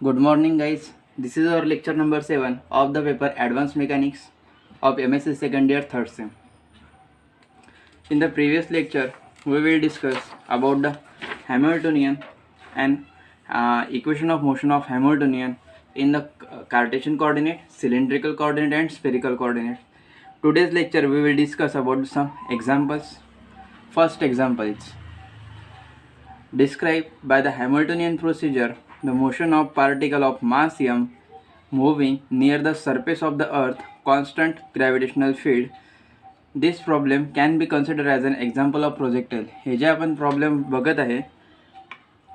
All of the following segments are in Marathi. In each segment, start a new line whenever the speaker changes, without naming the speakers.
Good morning, guys. This is our lecture number 7 of the paper Advanced Mechanics of MSc second year third sem. In the previous lecture, we will discuss about the Hamiltonian and equation of motion of Hamiltonian in the Cartesian coordinate, cylindrical coordinate, and spherical coordinate. Today's lecture, we will discuss about some examples. First example is describe by the Hamiltonian procedure the motion of particle of mass m moving near the surface of the earth constant gravitational field. This problem can be considered as an example of projectile. हे जे आपण प्रॉब्लेम बघत आहे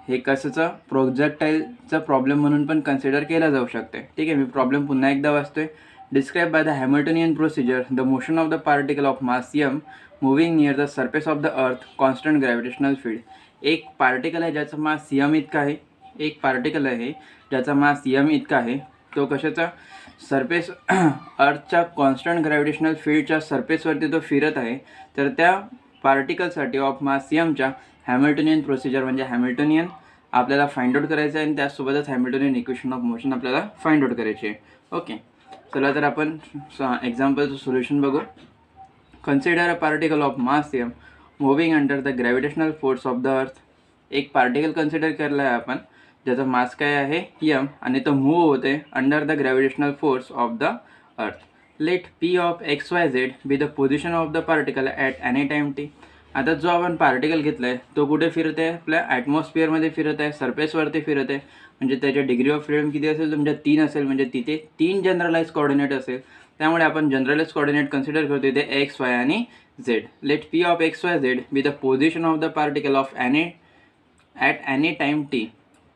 हे कशाचा प्रोजेक्टाईलचा प्रॉब्लेम म्हणून पण कन्सिडर केला जाऊ शकते. ठीक आहे, मी प्रॉब्लेम पुन्हा एकदा वाचतोय. Describe by the Hamiltonian procedure the motion of the particle of mass m moving near the surface of the अर्थ कॉन्स्टंट ग्रॅव्हिटेशनल फील्ड. एक पार्टिकल आहे ज्याचा मास m इतका आहे. एक पार्टिकल आहे ज्याचा मास m इतका आहे. तो कशाचा सरफेस अर्थच्या कॉन्स्टंट ग्रॅव्हिटेशनल फील्डच्या सरफेसवरती तो फिरत आहे. तर त्या पार्टिकलसाठी ऑफ मास mच्या हॅमिल्टोनियन प्रोसिजर म्हणजे हॅमिल्टोनियन आपल्याला फाइंड आउट करायचं आहे आणि त्यासोबतच हॅमिल्टोनियन इक्वेशन ऑफ मोशन आपल्याला फाइंड आउट करायची आहे. ओके, चला तर आपण एक्झाम्पलचं सोल्युशन बघू. Consider a particle of mass m moving under the gravitational force of the अर्थ. एक पार्टिकल कन्सिडर केला आहे आपण ज्याचा मास काय आहे m आणि तो मूव्ह होते under the gravitational force of the earth. Let p of XYZ be the position of the particle at any time t. आता जो आपण पार्टिकल घेतला आहे तो कुठे फिरत आहे? आपल्या ॲटमॉस्फिअरमध्ये फिरत आहे, सरफेसवरती फिरत आहे. म्हणजे त्याच्या डिग्री ऑफ फ्रीडम किती असेल? तुमच्या 3 असेल. म्हणजे तिथे 3 जनरलाइज कोऑर्डिनेट असेल. त्यामुळे आपण जनरलाइज कोऑर्डिनेट कन्सिडर करतो इथे एक्स वाय आणि Z. Let P of XYZ be the position of the particle of at any time T.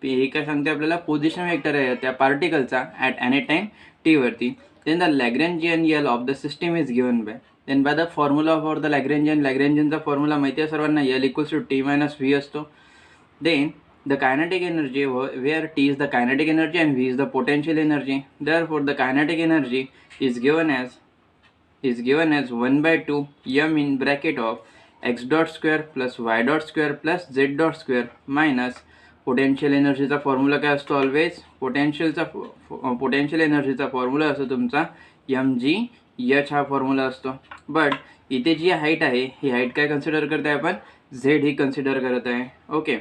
हे काय सांगते आपल्याला? पोझिशन वेक्टर आहे त्या पार्टिकलचा ॲट एनी टाइम टी वरती. Then the Lagrangian L of the system is given by. Then by the formula for the लॅग्रेंजियनचा फॉर्म्युला माहिती आहे सर्वांना, L equals to T minus V असतो. Then the kinetic energy wear T is the kinetic energy and V is the potential energy. Therefore the kinetic energy is given as 1/2 m in bracket of x dot square plus y dot square plus z dot square minus potential एनर्जीचा फॉर्म्युला काय असतो? ऑलवेज पोटेन्शियल एनर्जीचा फॉर्म्युला असतो तुमचा mgh हा फॉर्म्युला असतो. बट इथे जी हाईट आहे ही हाईट काय कन्सिडर करताय आपण? z ही कन्सिडर करत आहे. ओके,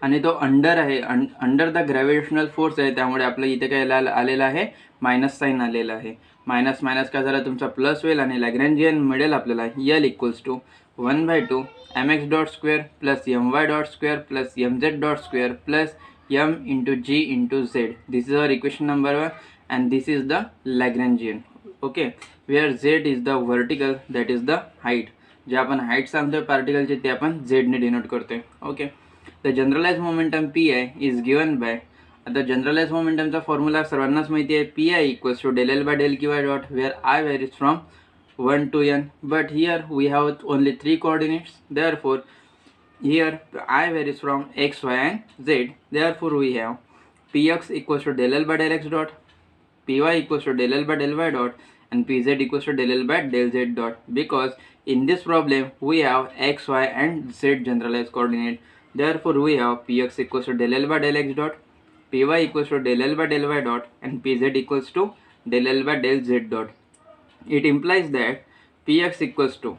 आणि तो अंडर आहे, अंडर द ग्रॅव्हिटेशनल फोर्स आहे. त्यामुळे आपलं इथे काय आलेलं आहे? मायनस साईन आलेला आहे. मायनस मायनस काय झाला? तुमचा प्लस होईल आणि लॅग्रेंजियन मिळेल आपल्याला L equals to 1/2 mx dot square plus my dot square plus mz dot square plus m into g into z. This is our equation number 1 and this is the Lagrangian. Okay, where z is the vertical, that is the height. जे आपण हाईट सांगतोय पार्टिकलची ते आपण झेडने डिनोट करतोय. Okay, the generalise momentum P I is given by. आता जनरलाइज मोमेंटमचा फॉर्म्युला सर्वांनाच माहिती आहे. P I equals to del L by del Q I dot where i varies from 1 to n, but here we have only 3 coordinates. Therefore here I varies from x, y and z. Therefore we have px equals to del l by del x dot, py equals to del l by del y dot, and pz equals to del l by del z dot. Because in this problem we have x, y and z generalized coordinate. Therefore we have px equals to del l by del x dot, py equals to del l by del y dot, and pz equals to del l by del z dot. It implies that px equals to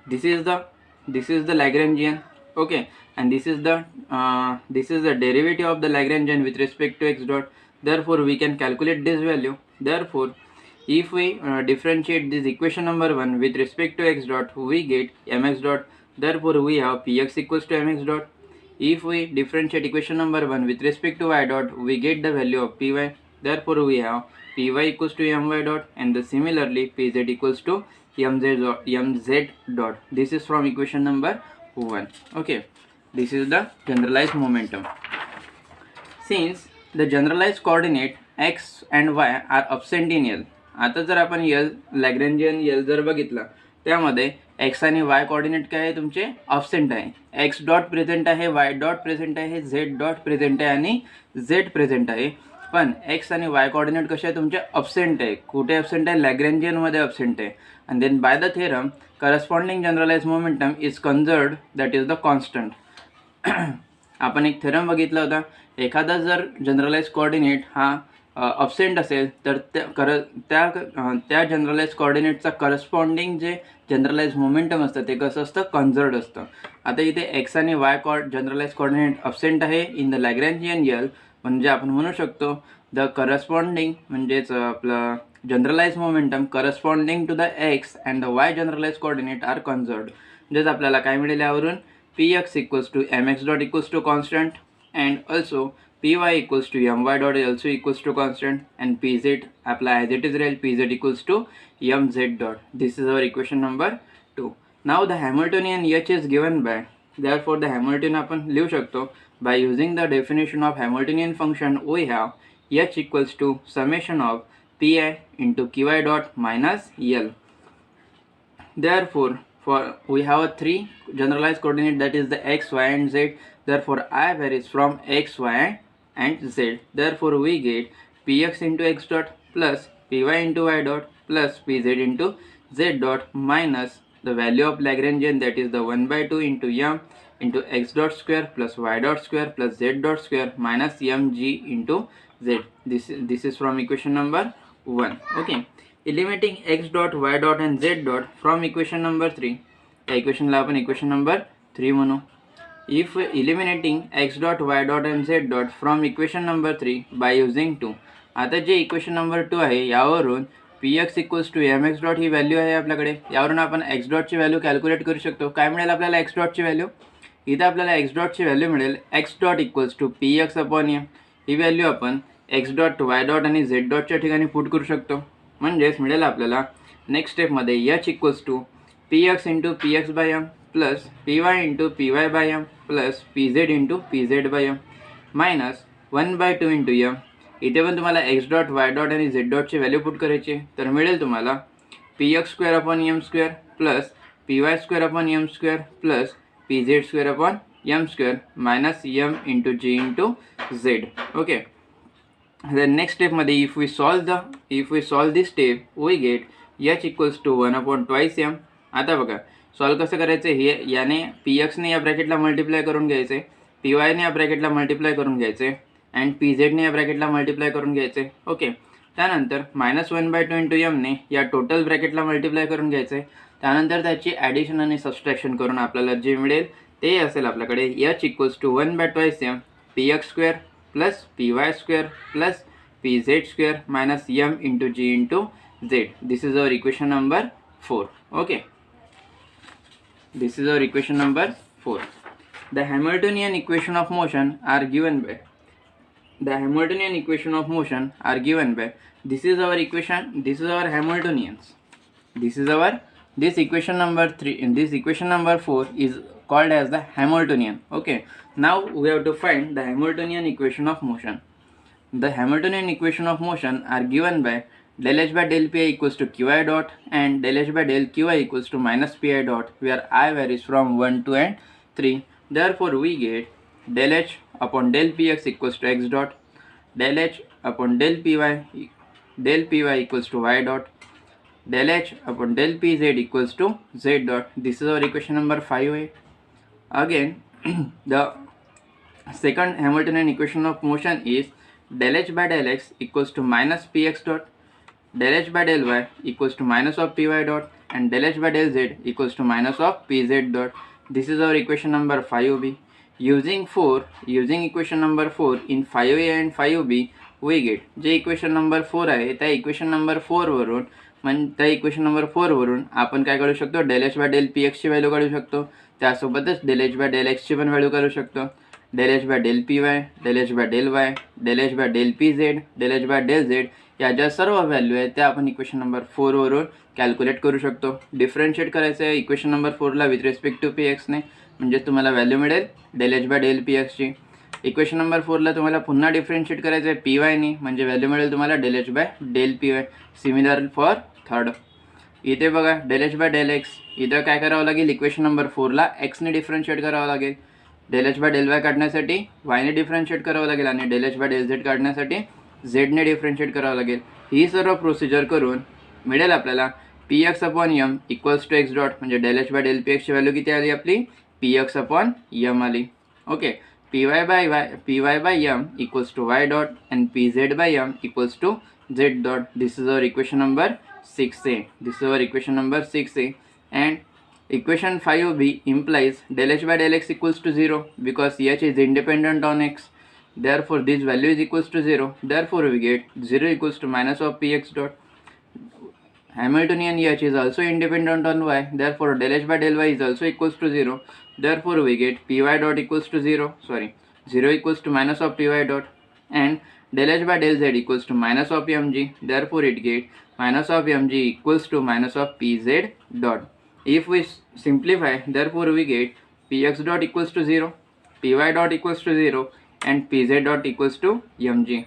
this is the Lagrangian. Okay, and this is the derivative of the Lagrangian with respect to x dot. Therefore we can calculate this value. Therefore if we differentiate this equation number 1 with respect to x dot, we get mx dot. Therefore we have px equals to mx dot. If we differentiate equation number 1 with respect to y dot, we get the value of py. Therefore we have py equals to my dot, and similarly pz equals to mz dot. This is from equation number 1. Okay, this is the generalized momentum. Since the generalized coordinate x and y are absent in L. आता जर आपण L लॅग्रेंजियन L जर बघितला त्यामध्ये x आणि y कोऑर्डिनेट काय आहे? तुमचे अब्सेंट आहे. x डॉट प्रेझेंट आहे, y डॉट प्रेझेंट आहे, z डॉट प्रेझेंट आहे आणि z प्रेझेंट आहे. पण एक्स आणि वाय कोऑर्डिनेट कसे आहे? तुमचे अब्सेंट आहे. कुठे अब्सेंट आहे? लॅग्रेंजियनमध्ये अब्सेंट आहे. And then by the theorem corresponding generalise momentum is conserved, that is the constant. आपण एक थेरम बघितला होता, एखादा जर जनरलाइज कोऑर्डिनेट हा अबसेंट असेल तर त्या जनरलाइज कोऑर्डिनेटचा करस्पॉन्डिंग जे जनरलाइज मोमेंटम असतं ते कसं असतं, कन्झर्व्ड असतं. आता इथे एक्स आणि वाय जनरलाइज कोऑर्डिनेट अबसेंट आहे इन द लॅग्रेंजियन यल, म्हणजे आपण म्हणू शकतो द करस्पॉन्डिंग म्हणजेच आपलं generalise momentum corresponding to the X and the Y generalise coordinate are conserved. म्हणजेच आपल्याला काय मिळेल यावरून, P x equals to M x dot equals to constant and also P Y equals to M Y dot also equals to constant and P Z आपला ॲज इट इज राहील P z equals to m z dot. This is our equation number 2. Now the Hamiltonian h is given by, therefore the Hamiltonian आपण लिहू शकतो by using the definition of Hamiltonian function we have h equals to summation of pi into qi dot minus l. Therefore we have a three generalized coordinate, that is the x, y and z. Therefore I varies from x, y and z. Therefore we get px into x dot plus py into y dot plus pz into z dot minus the value of Lagrangian, that is the 1 by 2 into m into x dot square plus y dot square plus z dot square minus mg into z. This is from equation number 1. Okay, eliminating x dot y dot and z dot from equation number 3. या इक्वेशनला आपण इक्वेशन नंबर 3 म्हणू. If eliminating x dot y dot and z dot from equation number 3 by using 2. आता जे इक्वेशन नंबर 2 आहे यावरून P x equals to M x dot ही व्हॅल्यू आहे आपल्याकडे, यावरून आपण एक्स डॉटची व्हॅल्यू कॅल्क्युलेट करू शकतो. काय मिळेल आपल्याला एक्स डॉटची व्हॅल्यू, इथं आपल्याला एक्स डॉटची व्हॅल्यू मिळेल x dot equals to p x upon m. ही व्हॅल्यू आपण एक्स डॉट वाय डॉट आणि झेड डॉटच्या ठिकाणी पुट करू शकतो. म्हणजेच मिळेल आपल्याला नेक्स्ट स्टेपमध्ये h equals to p x into p x by M plus p y into p y by M plus p z into p z by m minus 1 by 2 into m. इथे पण तुम्हाला एक्स डॉट वाय डॉट आणि झेड डॉटची व्हॅल्यू पुट करायची, तर मिळेल तुम्हाला p x square upon M square plus p y square upon M square plus p z square upon M square minus M into जी into Z. Okay, then next स्टेपमध्ये if we solve this step we get H equals to 1 upon twice M. आता बघा सॉल्व कसं करायचं, हे याने पी एक्सने या ब्रॅकेटला मल्टिप्लाय करून घ्यायचे, पी वायने या ब्रॅकेटला मल्टिप्लाय करून घ्यायचे अँड पी झेडने या ब्रॅकेटला मल्टिप्लाय करून घ्यायचे. ओके, त्यानंतर मायनस 1 बाय 2 इंटू एमने या टोटल ब्रॅकेटला मल्टिप्लाय करून घ्यायचे. त्यानंतर त्याची ॲडिशन आणि सबस्ट्रॅक्शन करून आपल्याला जे मिळेल ते असेल आपल्याकडे h equals to 1 by twice m p x square plus p y square plus p z square minus M into G into z. This is our equation number 4. Okay, this is our equation number 4. The Hamiltonian equation of motion are given by. The Hamiltonian equation of motion are given by. This is our equation. This is our Hamiltonians. This equation number 3. In this equation number 4 is called as the Hamiltonian. Okay. Now we have to find the Hamiltonian equation of motion. The Hamiltonian equation of motion are given by del h by del pi equals to qi dot and del h by del qi equals to minus pi dot, where I varies from 1, 2 and 3. Therefore we get del h upon del px equals to x dot, del h upon del py equals to y dot, del h upon del pz equals to z dot. This is our equation number 5a. Again the second Hamiltonian equation of motion is del h by del x equals to minus px dot, del h by del y equals to minus of py dot and del h by del z equals to minus of pz dot. This is our equation number 5b. Using equation number 4 in 5a and 5b we get जे इक्वेशन नंबर 4 आहे त्या इक्वेशन नंबर 4 वरून आपण काय काढू शकतो, del H by del P एक्सची व्हॅल्यू काढू शकतो. त्यासोबतच डेल एच बाय डेल एक्सची पण व्हॅल्यू काढू शकतो. Del H by del P Y, del H by del Y, del H by del P Z, del H by del Z या ज्या सर्व व्हॅल्यू आहेत त्या आपण इक्वेशन नंबर 4 वरून कॅल्क्युलेट करू शकतो. डिफरन्शिएट करायचं आहे इक्वेशन नंबर 4ला विथ रिस्पेक्ट टू पी एक्सने, म्हणजे तुम्हाला व्हॅल्यू मिळेल del H by del P एक्सची. इक्वेशन नंबर 4ला तुम्हाला पुन्हा डिफरन्शिएट करायचं आहे पी वायने, म्हणजे व्हॅल्यू मिळेल तुम्हाला del H by del P y. Similar for third. इथे बघा del H by del x, इथं काय करावं लागेल, इक्वेशन नंबर 4ला एक्सने डिफरन्शिएट करावं लागेल. Del H by del y काढण्यासाठी वायने डिफरन्शिएट करावं लागेल आणि del H by del z काढण्यासाठी झेडने डिफरन्शिएट करावं लागेल. ही सर्व प्रोसिजर करून मिळेल आपल्याला P x upon M equals to X dot, म्हणजे del H by del P एक्सची व्हॅल्यू किती आली आपली, पी एक्स अपॉन एम आली. Okay, py by m equals to y dot and pz by m equals to z dot. This is our equation number 6a. This is our equation number 6a. And equation 5b implies del h by del x equals to 0 because h is independent on x. Therefore this value is equals to 0. Therefore we get 0 equals to minus of px dot. Hamiltonian h is also independent on y. Therefore del h by del y is also equals to 0. Therefore we get py dot equals to 0. 0 equals to minus of py dot. And del h by del z equals to minus of mg. Therefore it gets minus of mg equals to minus of pz dot. If we simplify, therefore we get px dot equals to 0, py dot equals to 0 and pz dot equals to mg.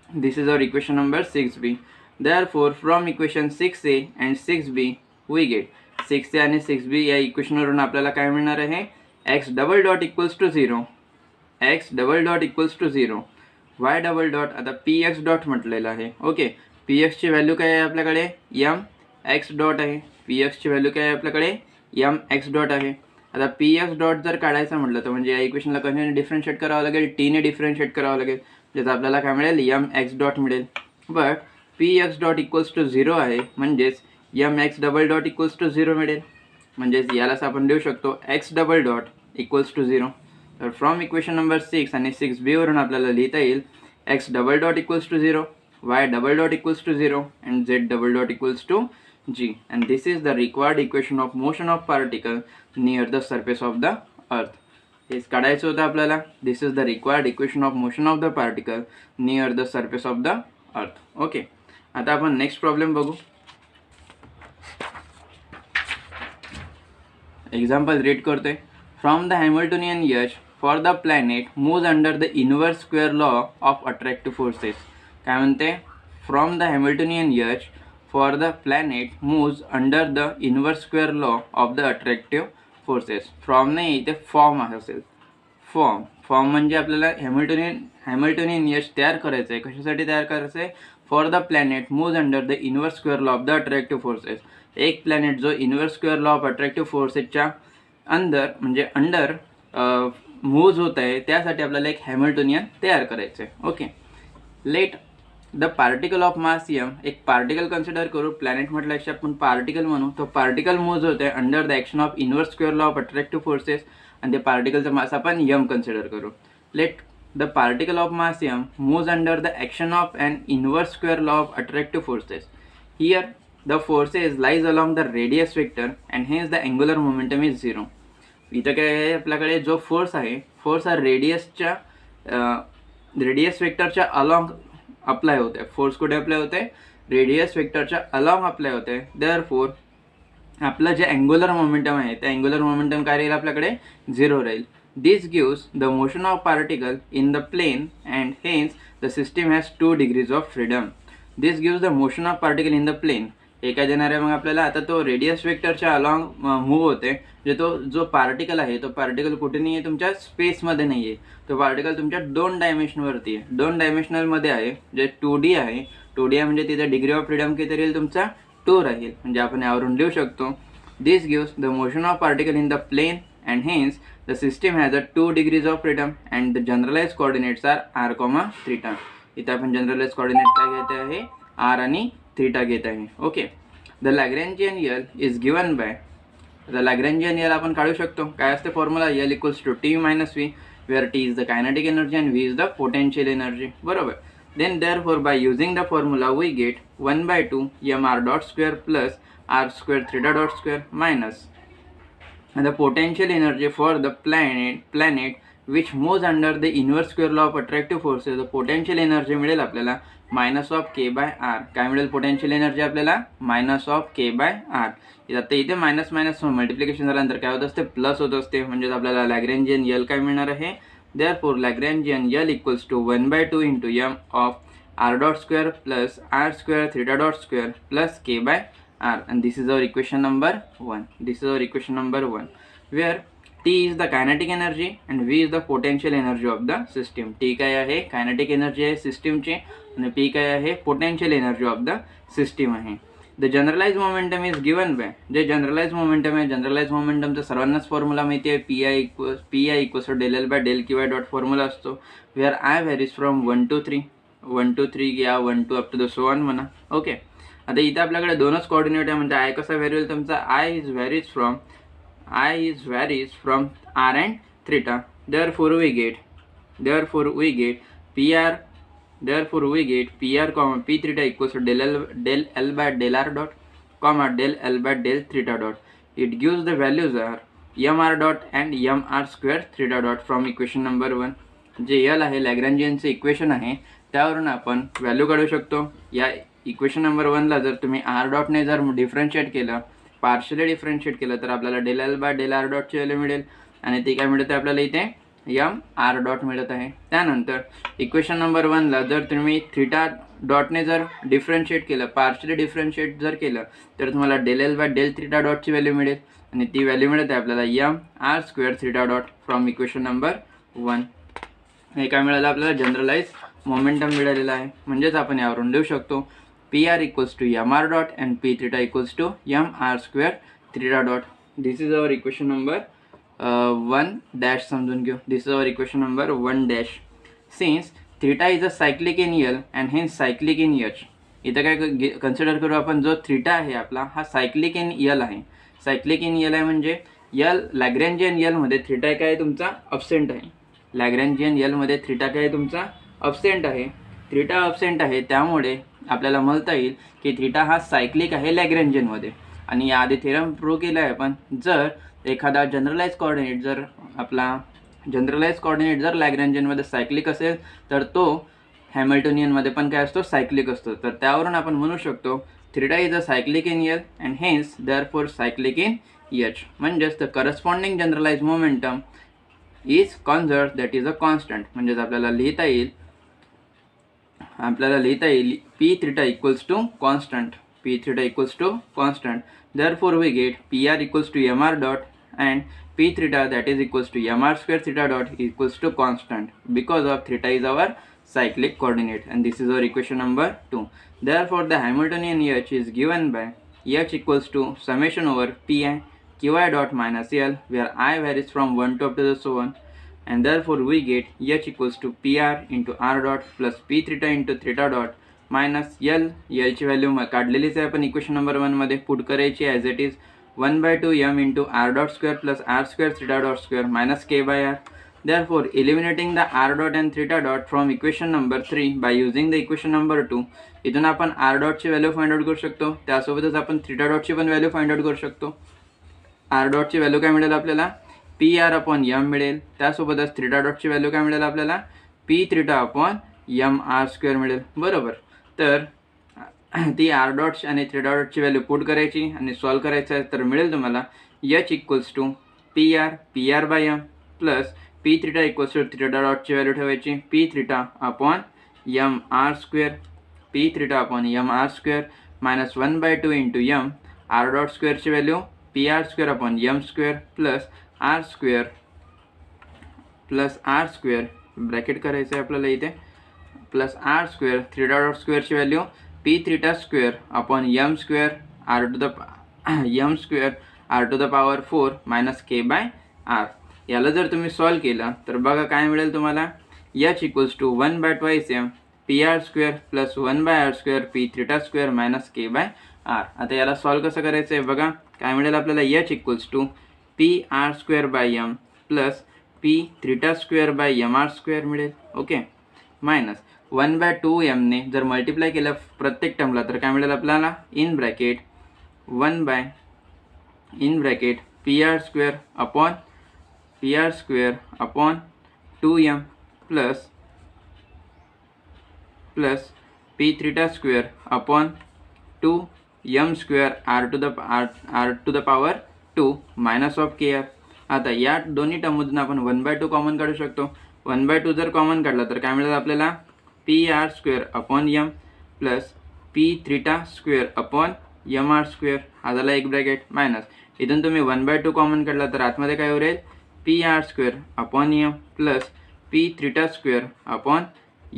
This is our equation number 6b. Therefore from equation 6a and 6b we get 6a आणि 6b या इक्वेशनवरून आपल्याला काय मिळणार आहे, x double dot equals to 0, x double dot equals to 0, y double dot आता px डॉट म्हटलेलं आहे. ओके, px ची व्हॅल्यू काय आहे आपल्याकडे, mx डॉट आहे. px ची व्हॅल्यू काय आहे आपल्याकडे, mx डॉट आहे. आता px डॉट जर काढायचं म्हटलं तर म्हणजे या इक्वेशनला कशाने डिफरन्शिएट करावं लागेल, t ने डिफरन्शिएट करावं लागेल, ज्याचं आपल्याला काय मिळेल, mx डॉट मिळेल. But px dot equals to 0 आहे म्हणजेच mx double dot equals to 0 मिळेल. म्हणजेच यालाच आपण देऊ शकतो x double dot equals to 0. तर फ्रॉम इक्वेशन नंबर 6 आणि 6b वरून आपल्याला लिहिता येईल x double dot equals to 0, y double dot equals to 0 and z double dot equals to g. And this is the required equation of motion of particle near the surface of the earth. हेच काढायचं होतं आपल्याला. This is the required equation of motion of the particle near the surface of the earth. Okay, आता आपण नेक्स्ट प्रॉब्लेम बघू. एक्झाम्पल रीड करतोय. From the Hamiltonian H for the planet moves under the inverse square law of attractive forces. काय म्हणते, from the Hamiltonian H for the planet moves under the inverse square law of the attractive forces. From नाही, इथे फॉर्म असेल. फॉर्म म्हणजे आपल्याला हॅमिल्टोनियन एच तयार करायचं आहे. कशासाठी तयार करायचं आहे, for the planet moves under the inverse square law of the attractive forces. एक प्लॅनेट जो inverse square law of attractive फोर्सेसच्या अंडर मूव्ज होत आहे, त्यासाठी आपल्याला एक हॅमिल्टोनियन तयार करायचं आहे. Okay, let the particle of mass M, एक पार्टिकल कन्सिडर करू. प्लॅनेट म्हटल्यापेक्षा आपण पार्टिकल म्हणू. तो पार्टिकल मूव्ज होत आहे under the action of inverse square law of attractive forces आणि ते पार्टिकलचा मास आपण एम कन्सिडर करू. Let the particle of mass m moves under the action of an inverse square law of attractive forces. Here the forces lies along the radius vector and hence the angular momentum is 0. इथं काय आहे आपल्याकडे, जो फोर्स आहे, फोर्स हा रेडियस वेक्टरच्या अलॉंग अप्लाय होत आहे. फोर्स कुठे अप्लाय होत आहे, रेडियस वेक्टरच्या अलॉंग अप्लाय होत आहे. देअरफोर आपलं जे अँग्युलर मोमेंटम आहे, त्या अँग्युलर मोमेंटम काय राहील आपल्याकडे, 0 राहील. This gives the motion of particle in the plane and hence the system has 2 degrees of freedom. This gives the motion of particle in the plane. हे काय देणार आहे मग आपल्याला, आता तो रेडियस वेक्टरच्या अलॉंग मूव्ह होते. जो पार्टिकल आहे, तो पार्टिकल कुठे नाही आहे, तुमच्या स्पेसमध्ये नाही आहे. तो पार्टिकल तुमच्या 2 डायमेन्शनवरती आहे, 2 डायमेन्शनलमध्ये आहे, जे 2D आहे. 2D आहे म्हणजे तिथे डिग्री ऑफ फ्रीडम किती राहील तुमचा, 2 राहील. म्हणजे आपण यावरून लिहू शकतो, this gives the motion of particle in the plane and hence the system has a 2 degrees of freedom and the generalized coordinates are r, theta. इथे आपण जनरलाइज कोऑर्डिनेट काय घेत आहे, r आणि थीटा घेत आहे. Okay, the Lagrangian L is given by, the Lagrangian L आपण काढू शकतो. काय असते formula, L equals to T minus V, where T is the kinetic energy and V is the potential energy. बरोबर. Then therefore by using the formula we get 1/2 mr dot square plus r square theta dot square minus the potential energy for the planet which moves under the inverse square law of attractive forces. the potential energy मिळेल आपल्याला minus of k by r. काय मिळेल पोटेन्शियल एनर्जी आपल्याला, minus of k by r. आता इथे मायनस मायनस मल्टिप्लिकेशन झाल्यानंतर काय होत असते, प्लस होत असते. म्हणजे आपल्याला लॅग्रेंजियन यल काय मिळणार आहे, therefore Lagrangian L equals to 1/2 into M of R dot square plus R square theta dot square plus K by r. And this is our equation number 1. This is our equation number 1 where T is the kinetic energy and V is the potential energy of the system. T काय आहे, kinetic energy आहे सिस्टीमची, आणि P काय आहे, potential energy of the system आहे. The generalise momentum is given by, जे जनरलाइज मोमेंटम आहे, जनरलाइज मोमेंटमचा सर्वांनाच फॉर्म्युला माहिती आहे, P I equals to del L by del Q I dot formula असतो, where I varies from 1 to 3 या 1 to up to the so on म्हणा. ओके, आता इथे आपल्याकडे दोनच कोऑर्डिनेट आहे, म्हणजे आय कसा व्हॅरी होईल तुमचा, i is varies from r and theta. Therefore we get PR, therefore we get PR comma P theta equals to del L by del R dot comma del L by del theta dot. It gives the values are mr dot and mr square theta dot from equation number 1. जे L आहे लॅग्रेंजियनचे इक्वेशन आहे, त्यावरून आपण व्हॅल्यू काढू शकतो. या इक्वेशन नंबर 1ला जर तुम्ही आर डॉटने जर डिफरन्शिएट केलं, पार्शियली डिफरन्शिएट केलं, तर आपल्याला del L by del R डॉटची व्हॅल्यू मिळेल, आणि ती काय मिळते आपल्याला इथे यम आर डॉट मिळत आहे. त्यानंतर इक्वेशन नंबर 1ला जर तुम्ही थीटा डॉटने जर डिफरन्शिएट केलं, पार्शियली डिफरन्शिएट जर केलं, तर तुम्हाला del L by del theta डॉटची व्हॅल्यू मिळेल, आणि ती व्हॅल्यू मिळते आपल्याला M R square theta dot from equation number 1. हे काय मिळालं आपल्याला, जनरलाइज मोमेंटम मिळालेलं आहे. म्हणजेच आपण यावरून लिहू शकतो P R equals to M R dot and P theta equals to M R square theta dot. This is our equation number 1 dash समजून घेऊ. This is our equation number 1 dash. Since theta is a cyclic in L and hence cyclic in H. इथं काय कन्सिडर करू आपण, जो थीटा आहे आपला हा सायक्लिक इन यल आहे. सायक्लिक इन यल आहे म्हणजे यल लॅग्रेंजियन यलमध्ये थीटा काय आहे तुमचा अब्सेंट आहे. लॅग्रेंजियन यलमध्ये थीटा काय आहे तुमचा अब्सेंट आहे. थीटा अब्सेंट आहे, त्यामुळे आपल्याला म्हणता येईल की थीटा हा सायक्लिक आहे लॅग्रेंजियनमध्ये. आणि याआधी थेरम प्रूव्ह केला आहे आपण, जर एखादा जनरलाइज कोऑर्डिनेट जर लॅग्रेंजियनमध्ये सायक्लिक असेल, तर तो हॅमिल्टोनियनमध्ये पण काय असतो, सायक्लिक असतो. तर त्यावरून आपण म्हणू शकतो theta is a cyclic in L and hence therefore cyclic in H. म्हणजेच the corresponding generalise momentum is conserved, that is a constant. म्हणजेच आपल्याला लिहिता येईल P theta equals to constant. Therefore we get PR equals to mr dot and P theta that is equals to mr square theta dot equals to constant, because of theta is our cyclic coordinate, and this is our equation number 2. Therefore the Hamiltonian H is given by H equals to summation over Pi Qi dot minus L, where I varies from 1 to up to the so on, and therefore we get H equals to PR into R dot plus P theta into theta dot minus ची व्हॅल्यू काढलेलीच आहे आपण इक्वेशन नंबर 1 मध्ये, पुट करायची as it is 1/2 m into r dot square plus R square theta dot square minus K by r. Therefore eliminating the r dot and theta dot from equation number 3 by using the equation number 2. इथून आपण आर डॉटची व्हॅल्यू फाइंड आउट करू शकतो, त्यासोबतच आपण थीटा डॉटची पण व्हॅल्यू फाइंड आउट करू शकतो. आर डॉटची व्हॅल्यू काय मिळेल आपल्याला, पी आर अपॉन एम मिळेल. त्यासोबतच थीटा डॉटची व्हॅल्यू काय मिळेल आपल्याला, P theta upon M R square मिळेल. बरोबर. तर ती आर डॉट्स आणि थीटा डॉटची व्हॅल्यू पुट करायची आणि सॉल्व करायचं आहे, तर मिळेल तुम्हाला H equals to P R by M plus P theta equals to theta डॉटची व्हॅल्यू ठेवायची P theta upon M R square minus 1/2 into M R dot स्क्वेअरची value P R square upon M square plus R square bracket करायचं आहे आपल्याला इथे, plus R square theta dot स्क्वेअरची value P theta square upon M square R to the power 4 minus K by R. याला जर तुम्ही सॉल्व केला तर बघा काय मिळेल तुम्हाला, H equals to 1/2 m p R square plus 1/r square p theta square minus K by r. आता याला सॉल्व कसं करायचं आहे बघा, काय मिळेल आपल्याला, h equals to P R square by M plus P theta square by m R square मिळेल. ओके, मायनस 1/2 m ने जर मल्टिप्लाय केलं प्रत्येक टर्मला, तर काय मिळेल आपल्याला, in bracket p R square upon 2m plus P theta square upon 2m square R to the power 2 minus of k r. आता या दोन्ही टर्ममधून आपण 1/2 कॉमन काढू शकतो. 1/2 जर कॉमन काढला तर काय मिळेल आपल्याला, p R square upon m plus P theta square upon M R square, हा झाला एक ब्रॅकेट, मायनस इथून तुम्ही 1/2 कॉमन काढला तर आतमध्ये काय उरेल, p R square upon m plus P theta square upon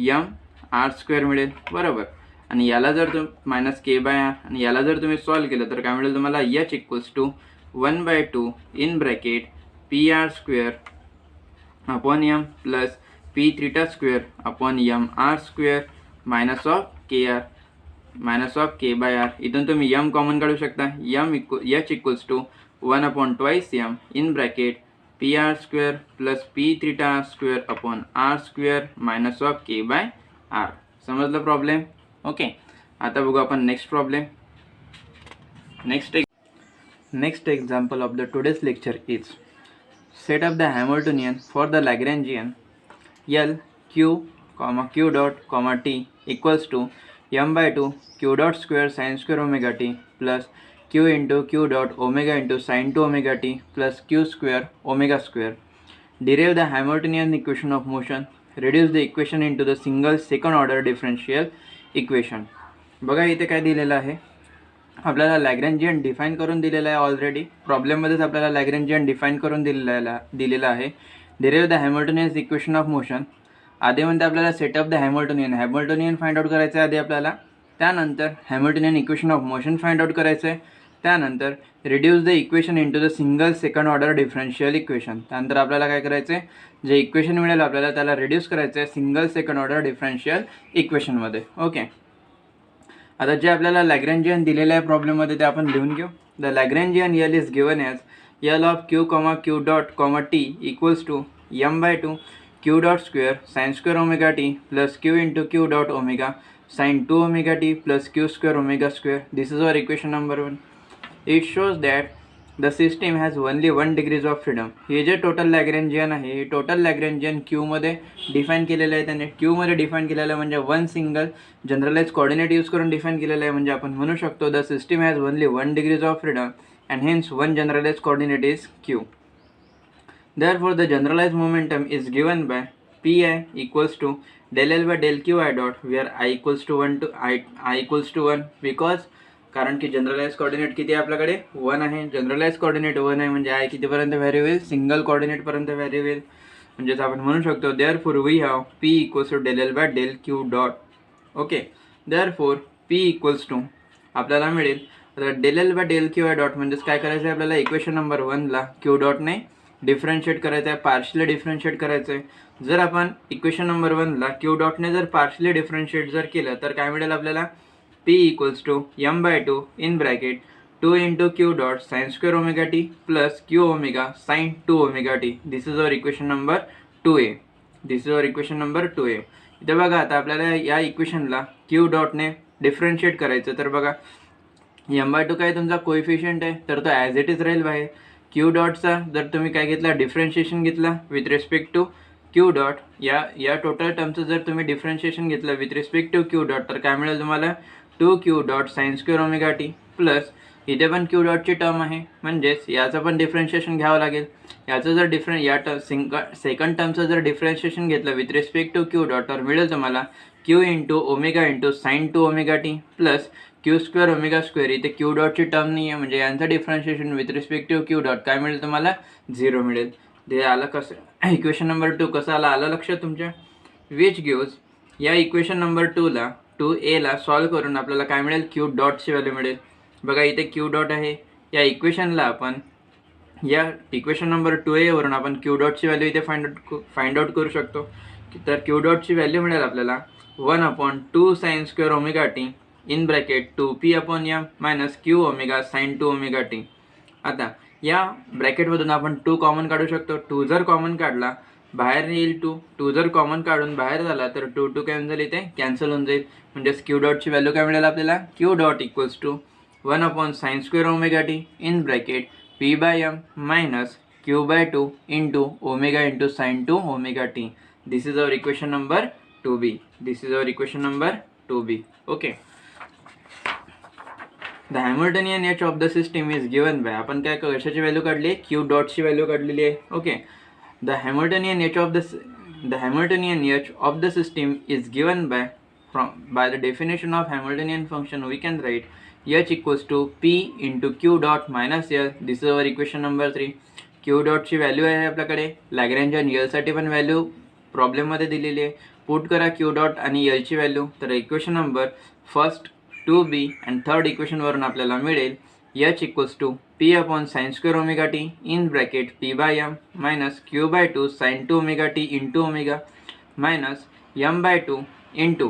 M R square मिळेल. बरोबर. आणि याला जर मायनस के बाय आर आणि याला जर तुम्ही सॉल्व केलं तर काय मिळेल तुम्हाला H equals to 1/2 in bracket p R square upon m plus P theta square upon M R square minus of k by r. इथून तुम्ही एम कॉमन काढू शकता. H equals to 1/2 m in bracket p R square plus P theta square upon r square minus of k by r. समजलं प्रॉब्लेम? ओके. आता बघू आपण next problem. Next example of the today's lecture is set up the Hamiltonian for the Lagrangian L q q dot t equals to m/2 q dot square sin square omega t plus q into q dot omega into sin 2 omega t plus q square omega square. Derive the Hamiltonian equation of motion. Reduce the equation into the single second order differential equation. बघा इथे काय दिलेलं आहे, आपल्याला लॅग्रेंजियन डिफाईन करून दिलेला आहे. ऑलरेडी प्रॉब्लेममध्येच आपल्याला लॅग्रेंजियन डिफाईन करून दिलेलं आहे. Derive the Hamiltonian equation of motion. आधी म्हणते आपल्याला setup the Hamiltonian find out करायचं आहे आधी आपल्याला. त्यानंतर Hamiltonian equation of motion find out करायचं आहे. त्यानंतर reduce the equation into the single second order differential equation. त्यानंतर आपल्याला काय करायचं आहे, जे इक्वेशन मिळेल आपल्याला त्याला रिड्यूस करायचं आहे सिंगल सेकंड ऑर्डर डिफरन्शियल इक्वेशनमध्ये. ओके. आता जे आपल्याला लॅग्रेंजियन दिलेलं आहे प्रॉब्लेममध्ये ते आपण लिहून घेऊ. The Lagrangian L is given as L of Q dot T equals to m/2 Q dot square sine square omega T plus Q into Q dot omega sine 2 omega T plus Q square omega square. This is our equation number 1. It shows that the system has only 1 degrees of freedom. हे जे टोटल लॅग्रेंजियन आहे हे टोटल लॅग्रेंजियन क्यूमध्ये डिफाईन केलेलं आहे. त्याने क्यूमध्ये डिफाईन केलेलं आहे म्हणजे 1 सिंगल जनरलाइज कोऑर्डिनेट यूज करून डिफाईन केलेलं आहे. म्हणजे आपण म्हणू शकतो the system has only 1 degrees of freedom and hence 1 generalise coordinate is q. Therefore, the generalized momentum is given by Pi equals to del L by del Q I dot where I equals to 1 because कारण की जनरलाइज कोऑर्डिनेट किती आहे आपल्याकडे 1 आहे. जनरलाइज कोऑर्डिनेट 1 आहे म्हणजे आय कितीपर्यंत व्हॅरी होईल, सिंगल कोऑर्डिनेटपर्यंत व्हॅरी होईल. म्हणजेच आपण म्हणू शकतो therefore we have p equals to del L by del q dot. Okay. Therefore p equals to आपल्याला मिळेल आता del L by del Q I dot म्हणजेच काय करायचं आहे आपल्याला इक्वेशन नंबर 1ला क्यू डॉटने डिफरन्शिएट करायचं आहे, पार्शली डिफरन्शिएट करायचं आहे. जर आपण इक्वेशन नंबर 1ला क्यू डॉटने जर पार्शली डिफरन्शिएट जर केलं तर काय मिळेल आपल्याला P equals to m/2 in bracket 2 into q dot sin square omega t plus q omega sin 2 omega t. This is our equation number 2a. इथे बघा आता आपल्याला या इक्वेशनला q डॉटने डिफरन्शिएट करायचं. तर बघा m/2 काय तुमचा कोएफिशियंट आहे तर तो ॲज इट इज राहील बाहेर. q डॉटचा जर तुम्ही काय घेतला डिफरन्शिएशन घेतला with respect to q dot, या टोटल टर्मचं जर तुम्ही डिफरन्शिएशन घेतलं with respect to q dot तर काय मिळेल तुम्हाला 2q dot sine square omega T plus इथे पण क्यू डॉटची टर्म आहे म्हणजेच याचं पण डिफरन्शिएशन घ्यावं लागेल. याचं जर सेकंड टर्मचं जर डिफरन्शिएशन घेतलं with respect to q dot तर मिळेल तुम्हाला q into omega into sine 2 omega T plus Q square omega square. इथे क्यू डॉटची टर्म नाही आहे म्हणजे यांचं differentiation with respect to q dot काय मिळेल तुम्हाला 0 मिळेल. ते आलं कसं इक्वेशन नंबर 2 कसं आलं लक्षात तुमच्या. विच गिव्स या इक्वेशन नंबर 2A सॉल्व करून आपल्याला काय मिळेल क्यू डॉटची व्हॅल्यू मिळेल. बघा इथे क्यू डॉट आहे. या इक्वेशनला आपण या इक्वेशन नंबर 2A वरून आपण क्यू डॉटची व्हॅल्यू इथे फाइंड आउट करू शकतो. तर क्यू डॉटची व्हॅल्यू मिळेल आपल्याला 1/2 sign square omega T in bracket 2p upon m minus Q omega sine 2 omega t. आता या ब्रॅकेटमधून आपण 2 कॉमन काढू शकतो. 2 जर कॉमन काढला बाहेर येईल 2 जर कॉमन काढून बाहेर झाला तर 2 कॅन्सल इथे कॅन्सल होऊन जाईल. म्हणजेच क्यू डॉटची व्हॅल्यू काय मिळेल आपल्याला q dot equals to 1 sine square omega T in bracket p/m minus q/2 into omega into sine 2 omega t. This is our equation number 2b. Okay. The Hamiltonian h of the system is given by आपण काय कशाची व्हॅल्यू काढली क्यू डॉटची व्हॅल्यू काढलेली आहे. Okay. The Hamiltonian H of the system is given by the definition of Hamiltonian function. We can write H equals to P into Q dot minus L. This is our equation number 3. Q dot ची व्हॅल्यू आहे आपल्याकडे. लॅग्रेंजियन L साठी पण व्हॅल्यू प्रॉब्लेममध्ये दिलेली आहे. पुट करा Q डॉट आणि L ची व्हॅल्यू तर equation number first 2b and third इक्वेशनवरून आपल्याला मिळेल h equals to p upon sine square omega T in bracket p by m minus q by 2 sine 2 omega T into omega minus m by 2 into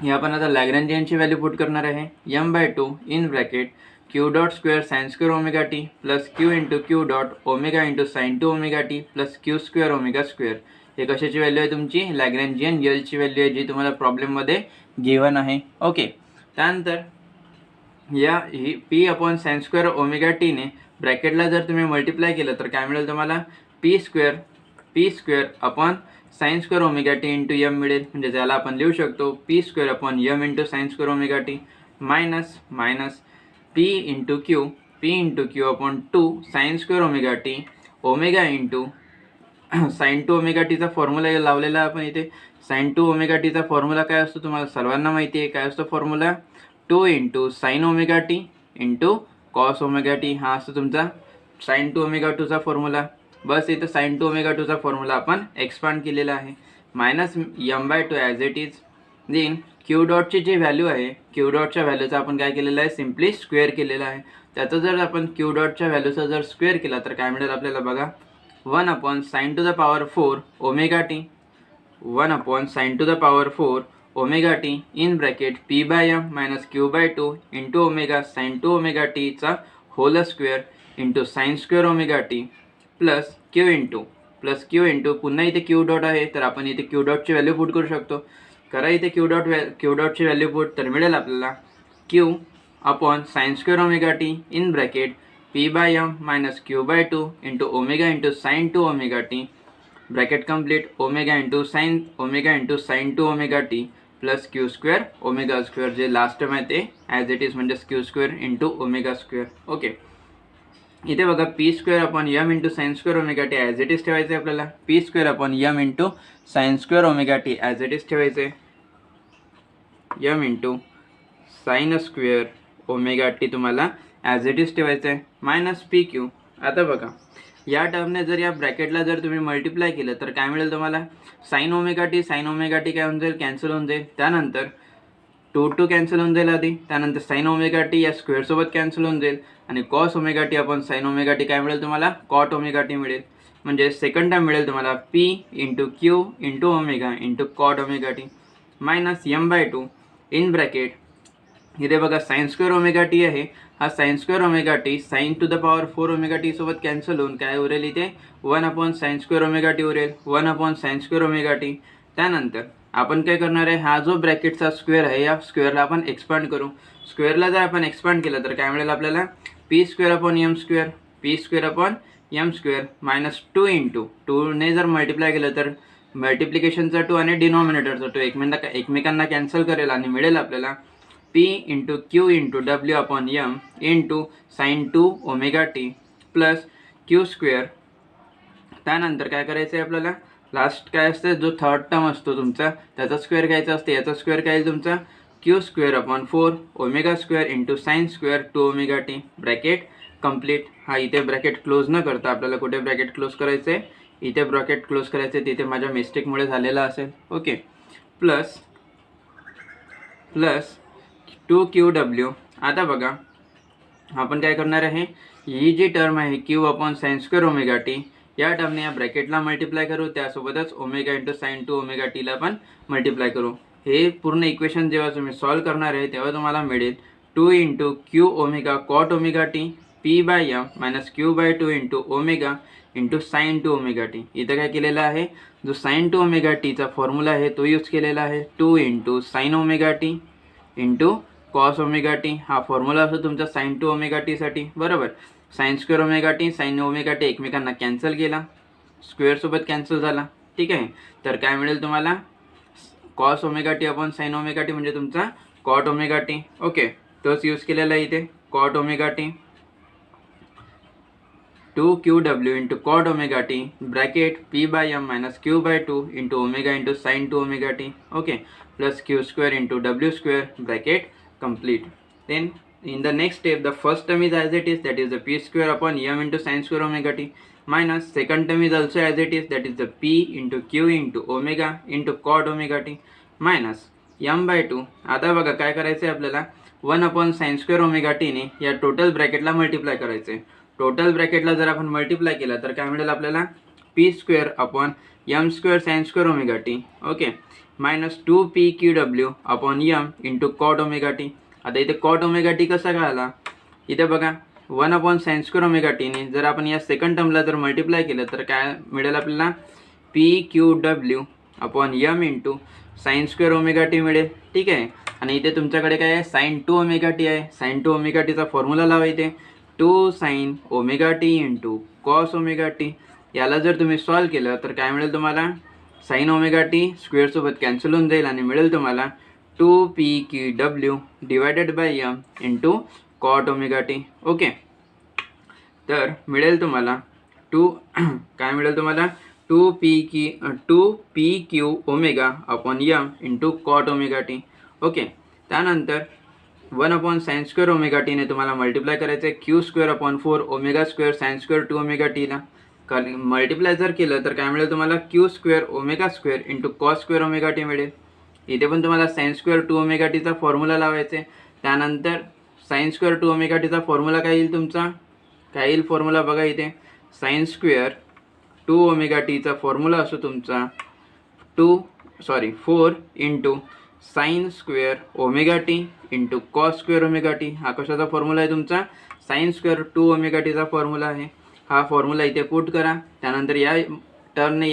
हे आपण आता लॅग्रेंजियनची व्हॅल्यू पुट करणार आहे m by 2 in bracket q dot square sine square omega T plus q into q dot omega into sine 2 omega T plus q square omega square. हे कशाची व्हॅल्यू आहे तुमची लॅग्रेंजियन यलची व्हॅल्यू आहे जी तुम्हाला प्रॉब्लेममध्ये गिवन आहे. ओके, त्यानंतर या ही p upon sine square omega टीने ब्रॅकेटला जर तुम्ही मल्टिप्लाय केलं तर काय मिळेल तुम्हाला p square upon sine square omega T into m मिळेल. म्हणजे त्याला आपण लिहू शकतो p square upon m into sine square omega T minus p into q upon 2 sign square omega T omega into sine 2 omega टीचा फॉर्म्युला लावलेला आपण इथे. साइन 2 ओमेगा टीचा फॉर्म्युला काय असतो तुम्हाला सर्वांना माहिती आहे. काय असतो formula 2 into sine omega T into cos omega T. हा असतो तुमचा साइन 2 ओमेगा 2चा फॉर्म्युला. बस इथं साइन 2 ओमेगा 2चा फॉर्म्युला आपण एक्सपांड केलेला आहे. Minus m by 2 as it is. Then Q डॉटची जी व्हॅल्यू आहे क्यू डॉटच्या व्हॅल्यूचा आपण काय केलेलं आहे सिम्पली स्क्वेअर केलेला आहे. त्याचं जर आपण क्यू डॉटच्या व्हॅल्यूचा जर स्क्वेअर केला तर काय मिळेल आपल्याला बघा 1 upon sine to the power 4 omega T 1 upon sine to the power 4 omega T in bracket p by m minus q by 2 into omega sine 2 omega टीचा whole square into sine square omega T plus q into पुन्हा इथे क्यू डॉट आहे तर आपण इथे क्यू डॉटची व्हॅल्यू पुट करू शकतो. करा इथे क्यू डॉटची व्हॅल्यू पुट तर मिळेल आपल्याला q upon sine square omega T in bracket p by m minus q by 2 into omega into sine 2 omega t bracket complete omega into sine 2 omega T plus Q square omega square जे लास्ट टर्म आहे ते ॲज इट इज म्हणजे q square into omega square. Okay, इथे बघा p square upon m into sine square omega T as it is ठेवायचं आहे आपल्याला. p square upon m into sine square omega T as it is ठेवायचं आहे. m into sine square omega T तुम्हाला ॲज इट इज ठेवायचं आहे मायनस पी क्यू. आता बघा या टर्मने जर या ब्रॅकेटला जर तुम्ही मल्टिप्लाय केलं तर काय मिळेल तुम्हाला साइन ओमेगा टी काय होऊन जाईल कॅन्सल होऊन जाईल. त्यानंतर 2 कॅन्सल होऊन जाईल आधी. त्यानंतर साइन ओमेगा टी या स्क्वेअरसोबत कॅन्सल होऊन जाईल आणि cos omega T upon sine omega T काय मिळेल तुम्हाला कॉट ओमेगा टी मिळेल. म्हणजे सेकंड टाइम मिळेल तुम्हाला p into q into omega into cot omega T minus m by 2 in bracket इथे बघा साइन स्क्वेअर ओमेगा टी आहे. हा sine square omega t sine to the power 4 omega t सोबत कॅन्सल होऊन काय उरेल इथे 1 upon sine square omega t उरेल 1 upon sine square omega t. त्यानंतर आपण काय करणार आहे हा जो ब्रॅकेटचा स्क्वेअर आहे या स्क्वेअरला आपण एक्सपांड करू. स्क्वेअरला जर आपण एक्सपांड केलं तर काय मिळेल आपल्याला p square upon m square minus 2 into 2ने जर मल्टिप्लाय केलं तर मल्टिप्लिकेशनचा 2 आणि डिनॉमिनेटरचा 2 एकमेकांना कॅन्सल करेल आणि मिळेल आपल्याला p into q into w upon m into sine 2 omega T plus Q square. त्यानंतर काय करायचं आहे आपल्याला लास्ट काय असतं जो थर्ड टर्म असतो तुमचा त्याचा स्क्वेअर घ्यायचा असते. याचा स्क्वेअर काय येईल तुमचा Q square upon 4 omega square into sine square 2 omega t bracket complete. हा इथे ब्रॅकेट क्लोज न करता आपल्याला कुठे ब्रॅकेट क्लोज करायचं आहे इथे ब्रॅकेट क्लोज करायचं आहे. तिथे माझ्या मिस्टेकमुळे झालेला असेल. Okay, plus 2QW. आता बघा आपण काय करणार आहे ही जी टर्म आहे Q upon sine square omega T या टर्मने या ब्रॅकेटला मल्टिप्लाय करू त्यासोबतच ओमेगा इंटू साइन 2 ओमेगा टीला पण मल्टिप्लाय करू. हे पूर्ण इक्वेशन जेव्हा तुम्ही सॉल्व करणार आहे तेव्हा तुम्हाला मिळेल 2 into q omega cot omega t p by m minus q by 2 into omega into sine 2 omega t. इथं काय केलेलं आहे जो साइन 2 ओमेगा टीचा फॉर्म्युला आहे तो यूज केलेला आहे 2 into sine omega T into cos omega T. हा फॉर्म्युला असतो तुमचा साइन 2 ओमेगा टीसाठी बरोबर. Sign square omega t sign omega T एकमेकांना कॅन्सल केला स्क्वेअरसोबत कॅन्सल झाला. ठीक आहे, तर काय मिळेल तुम्हाला cos omega T upon sine omega t म्हणजे तुमचा कॉट ओमेगा टी. ओके, तोच यूज केलेला आहे इथे cot omega t 2QW into cot omega t bracket p by m minus q by 2 into omega into sine 2 omega t. Okay, plus Q square into w square bracket complete. Then in the next step the first term is as it is, that is the p square upon m into sin square omega t, minus second term is also as it is, that is the p into q into omega into cot omega t, minus m/2. आता बघा काय करायचं आहे आपल्याला, 1/sin² ओमेगा टीने या टोटल ब्रॅकेटला मल्टिप्लाय करायचं आहे. टोटल ब्रॅकेटला जर आपण मल्टिप्लाय केलं तर काय मिळेल आपल्याला, p²/m² sin² omega t. Okay, minus 2pqw/m into cot omega t. आता इथे कॉट ओमेगा टी कसा कळाला, इथे बघा 1/sin² ओमेगा टीने जर आपण या सेकंड टर्मला जर मल्टिप्लाय केलं तर काय मिळेल आपल्याला, pqw/m into sin² omega T मिळेल. ठीक आहे, आणि इथे तुमच्याकडे काय आहे, sin2 ओमेगा टी आहे. sin2 ओमेगा टीचा फॉर्म्युला लावा इथे, 2 sin omega T into cos omega t. याला जर तुम्ही सॉल्व केलं तर काय मिळेल तुम्हाला, साइन ओमेगा टी स्क्वेअरसोबत कॅन्सल होऊन जाईल आणि मिळेल तुम्हाला 2pqw/m into cot omega t. Okay, तर मिळेल तुम्हाला काय मिळेल तुम्हाला, 2pq/m into cot omega t. Okay, त्यानंतर 1/sin² ओमेगा टीने तुम्हाला मल्टिप्लाय करायचं आहे q²/4 ओमेगा² sin² ओमेगा टीला. मल्टिप्लाय जर केलं तर काय मिळेल तुम्हाला, q² ओमेगा² into cos² omega T मिळेल. इथे पण तुम्हाला sin² ओमेगा टीचा फॉर्म्युला लावायचा आहे. त्यानंतर sin² ओमेगा टीचा फॉर्म्युला काय येईल तुमचा, काय येईल फॉर्म्युला बघा इथे, sin² ओमेगा टीचा फॉर्म्युला असो तुमचा 4 into sin² omega T into cos² omega T. हा कशाचा फॉर्म्युला आहे तुमचा, sin² ओमेगा टीचा फॉर्म्युला आहे. हा फॉर्म्युला इथे पुट करा. त्यानंतर या टर्मने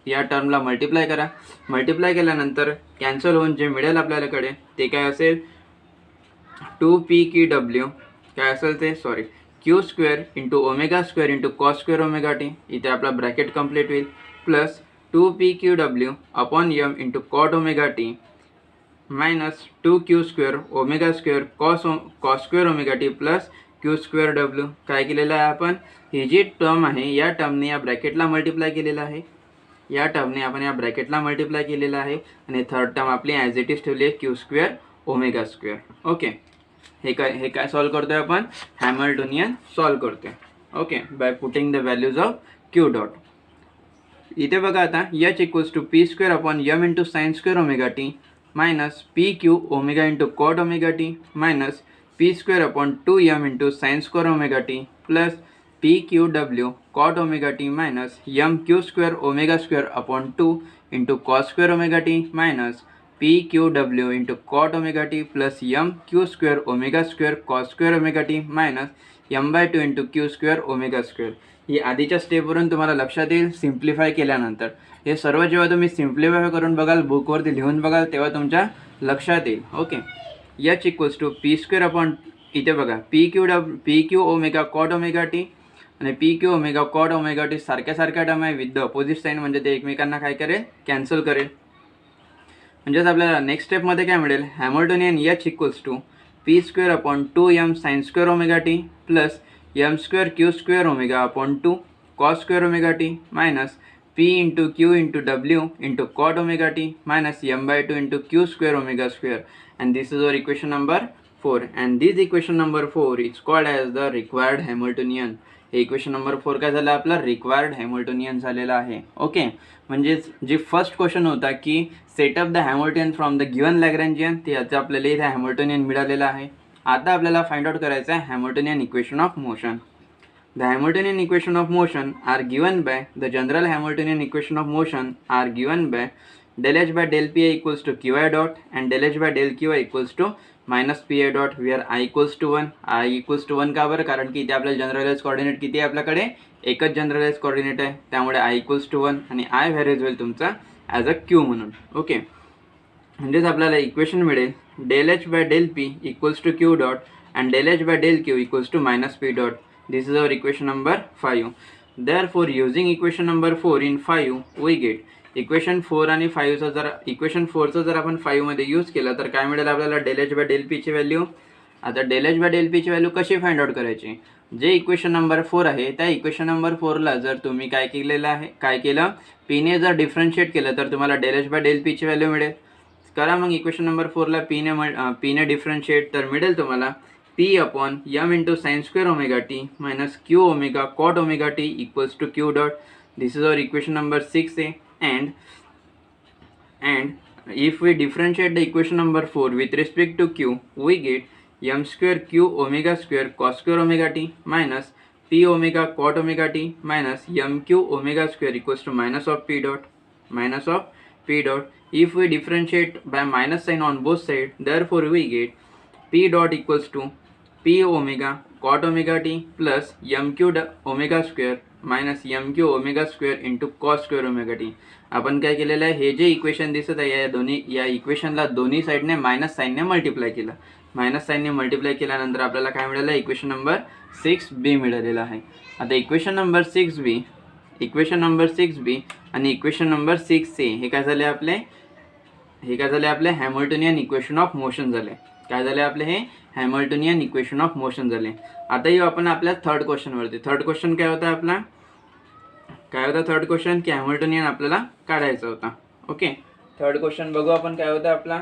या टर्मला मल्टिप्लाय करा. मल्टिप्लाय केल्यानंतर कॅन्सल होऊन जे मिळेल आपल्याकडे ते काय असेल, 2pqw काय असेल ते, q² into omega into cos² omega T. इथे आपला ब्रॅकेट कंप्लीट होईल, plus 2pqw/m into cot omega T minus 2q² omega cos² omega T plus q²w. काय केलेलं आहे आपण, ही जी टर्म आहे या टर्मने या ब्रॅकेटला मल्टिप्लाय केलेलं आहे. या टर्मने आपण या ब्रॅकेटला मल्टिप्लाय केलेलं आहे आणि थर्ड टर्म आपली ॲज इट इज ठेवली आहे q² ओमेगा². ओके, हे काय सॉल्व करतोय आपण, हॅमिल्टोनियन सॉल्व करतोय. Okay, by putting the values of q dot. इथे बघा आता h p²/m into sin² omega T minus pq omega into cot omega T minus p²/2m into sin² omega T plus pqw cot omega T minus mq² ओमेगा²/2 into cos² omega T minus pqw into cot omega T plus mq² omega cos² omega T minus m/2 into q² omega. ही आधीच्या स्टेपवरून तुम्हाला लक्षात येईल सिम्प्लिफाय केल्यानंतर. हे सर्व जेव्हा तुम्ही सिम्प्लिफाय करून बघाल, बुकवरती लिहून बघाल, तेव्हा तुमच्या लक्षात येईल. ओके, h इथे बघा pq omega cot omega t आणि pq omega cot omega t सारख्या टर्म आहे विथ द अपोजिट साईन, म्हणजे ते एकमेकांना काय करेल, कॅन्सल करेल. म्हणजेच आपल्याला नेक्स्ट स्टेपमध्ये काय मिळेल, Hamiltonian h p²/2m sin² omega T plus m² q² omega cos² omega T minus p into q into w into cot omega T minus m/2 into q² omega. and this is our equation number 4 and this equation number 4 is called as the required Hamiltonian. हे इक्वेशन नंबर 4 काय झालं आपला, रिक्वायर्ड हॅमिल्टोनियन झालेला आहे. ओके, म्हणजेच जे फर्स्ट क्वेश्चन होता की set up the Hamiltonian from the given Lagrangian, ते याचं आपल्याला इथे हॅमिल्टोनियन मिळालेलं आहे. आता आपल्याला फाइंड आउट करायचं आहे Hamiltonian equation of motion. The Hamiltonian equation of motion are given by the general Hamiltonian equation of motion are given by del h by del pi equals to qi dot and del h by del qi equals to minus pi dot where I equals to 1. I equals to 1 का बरं, कारण की इथे आपल्याला जनरलाइज कोऑर्डिनेट किती आहे, आपल्याकडे एकच जनरलाइज कोऑर्डिनेट आहे, त्यामुळे I equals to 1 आणि I व्हॅरीज होईल तुमचा ॲज अ क्यू म्हणून. ओके, म्हणजेच आपल्याला इक्वेशन मिळेल del h by del p equals to q dot and del h by del q equals to minus p dot. This is our equation number 5. Therefore, using equation number 4 in 5, we get equation 4 आणि 5चा जर इक्वेशन 4चा जर आपण 5 मध्ये यूज केला तर काय मिळेल आपल्याला, del h by del p ची व्हॅल्यू. आता del h by del p ची व्हॅल्यू कशी फाइंड आउट करायची, जे इक्वेशन नंबर 4 आहे त्या इक्वेशन नंबर 4ला जर तुम्ही काय केलं, p ने जर डिफरन्शिएट केलं तर तुम्हाला del h by del p ची व्हॅल्यू मिळेल. करा मग इक्वेशन नंबर 4ला p ने डिफरन्शिएट, तर मिळेल तुम्हाला p/m इंटू sin² omega T minus q omega cot omega t equals to q dot. This is our equation number 6 आहे. and if we differentiate the equation number 4 with respect to q, we get m square q omega square cos square omega t minus p omega cot omega t minus m q omega square equals to minus of p dot. If we differentiate by minus sign on both sides, therefore we get p dot equals to p omega cot omega t plus mq omega square minus m q omega square into cos square omega t. आपण काय केलेलं आहे, हे जे इक्वेशन दिसत आहे या इक्वेशनला दोन्ही साईडने मायनस साईनने मल्टिप्लाय केलं. मायनस साईनने मल्टिप्लाय केल्यानंतर आपल्याला काय मिळालं, इक्वेशन नंबर 6b मिळालेलं आहे. आता इक्वेशन नंबर 6b आणि इक्वेशन नंबर 6a हे काय झाले आपले हॅमिल्टोनियन इक्वेशन ऑफ मोशन झाले. काय झाले आपले हे हॅमिल्टोनियन इक्वेशन ऑफ मोशन झाले. आता येऊ आपण आपल्या थर्ड क्वेश्चनवरती. थर्ड क्वेश्चन काय होता आपला, थर्ड क्वेश्चन की हॅमिल्टोनियन आपल्याला काढायचा होता. ओके, थर्ड क्वेश्चन बघू आपण काय होता आपला.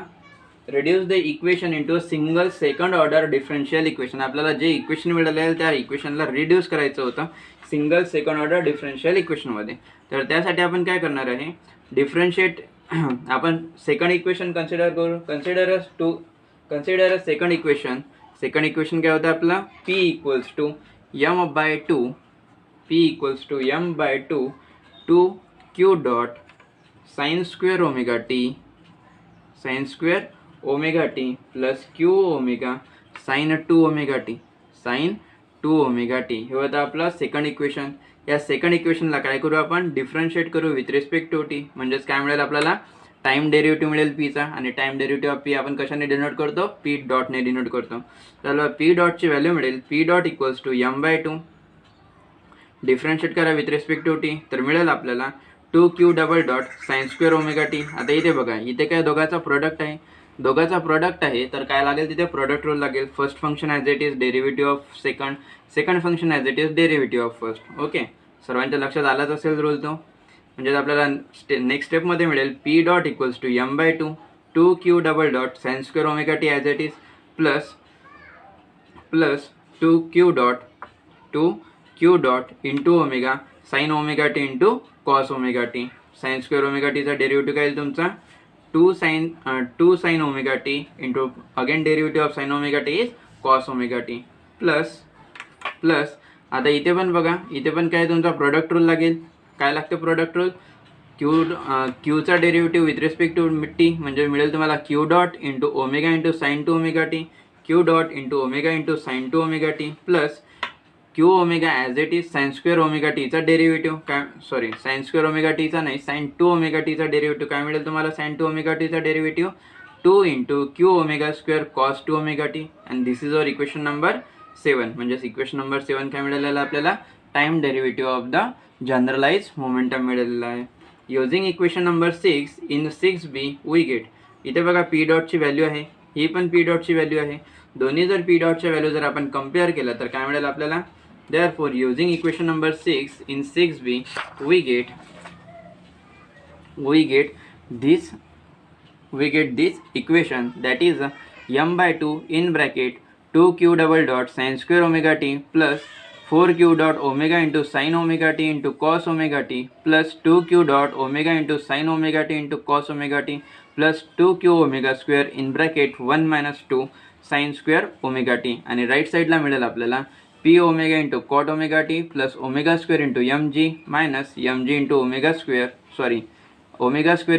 Reduce the equation into a single second order differential equation. आपल्याला जे इक्वेशन मिळाले आहे त्या इक्वेशनला रिड्यूस करायचं होतं सिंगल सेकंड ऑर्डर डिफरन्शियल इक्वेशनमध्ये. तर त्यासाठी आपण काय करणार आहे, डिफरन्शिएट आपण सेकंड इक्वेशन कन्सिडर करू. Consider a second equation. Second equation काय होतं आपला, p equals to m by 2 to q dot sine square omega T plus q omega sine 2 omega t. हे होतं आपलं सेकंड इक्वेशन. या सेकंड इक्वेशनला काय करू आपण, डिफरन्शिएट करू विथ रिस्पेक्ट टू टी. म्हणजेच काय मिळेल आपल्याला, टाइम डेरिव्हेटिव्ह मिळेल पीचा. आणि टाइम डेरिव्हेटिव्ह ऑफ पी आपण कशाने डिनोट करतो, पी डॉटने डिनोट करतो. तर पी डॉटची व्हॅल्यू मिळेल p dot equals to m by 2. Differentiate करा विथ रिस्पेक्ट टू टी, तर मिळेल आपल्याला 2q double dot sine square omega t. आता इथे बघा, इथे काय दोघांचा प्रोडक्ट आहे, तर काय लागेल तिथे प्रोडक्ट रूल लागेल. First function as it is derivative of second function as it is derivative of first. Okay, सर्वांच्या लक्षात आलाच असेल रूल तो. म्हणजे आपल्याला नेक्स्ट स्टेपमध्ये मिळेल p dot equals to m by 2 2q double dot sine square omega T as it is plus 2q dot into omega sine omega T into cos omega t. Sine square omega टीचा डेरिव्हेटिव्ह काय येईल तुमचा 2 sine omega T into again derivative of sine omega t is cos omega T plus आता इथे पण बघा, इथे पण काय तुमचा प्रोडक्ट रूल लागेल. काय लागतं प्रोडक्ट रूल, क्यूचा derivative with respect to T म्हणजे मिळेल तुम्हाला Q dot into omega into sine 2 omega T, Q dot into omega into sine 2 omega T plus Q omega as it is sine square omega टीचा डेरिव्हेटिव्ह साइन स्क्वेअर ओमेगा टीचा नाही, साइन 2 ओमेगा टीचा डेरिव्हेटिव्ह काय मिळेल तुम्हाला, साइन 2 ओमेगा टीचा derivative 2 into q omega square cos 2 omega t. And this is our equation number 7. म्हणजेच इक्वेशन नंबर 7 काय मिळालेलं आपल्याला, time derivative of the generalise momentum मिळालेला आहे. Using equation number 6 in 6b we get. इथे बघा पी डॉटची व्हॅल्यू आहे, ही पण पी डॉटची व्हॅल्यू आहे. दोन्ही जर पी डॉटच्या व्हॅल्यू जर आपण कम्पेअर केलं तर काय मिळेल आपल्याला. Therefore, using equation number 6 in 6b, we get this equation, that is m by 2 in bracket 2q double dot sin square omega t plus 4q dot omega into sin omega t into cos omega t plus 2q dot omega into sin omega t into cos omega t plus 2q omega square in bracket 1 minus 2 sin square omega t. आणि राईट साईडला मिळेल आपल्याला p omega into cot omega T plus omega square into mg minus mg into omega square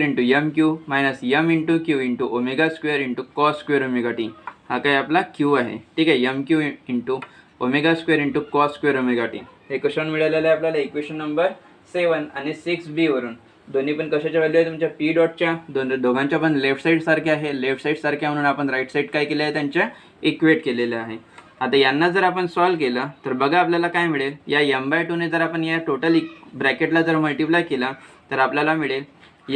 into mq minus m into q into omega square into cos square omega T. हा काय आपला क्यू आहे, ठीक आहे. mq into omega square into cos square omega t. हे क्वेश्चन मिळालेलं आहे आपल्याला इक्वेशन नंबर 7 आणि 6b वरून. दोन्ही पण कशाच्या व्हॅल्यू आहे तुमच्या पी डॉटच्या. दोघांच्या पण लेफ्ट साईड सारखे आहे. लेफ्ट साईड सारखे म्हणून आपण राईट साईड काय केले आहे, त्यांच्या इक्वेट केलेलं आहे. आता यांना जर आपण सॉल्व केलं तर बघा आपल्याला काय मिळेल, या m बाय 2ने जर आपण या टोटल ब्रॅकेटला जर मल्टिप्लाय केला तर आपल्याला मिळेल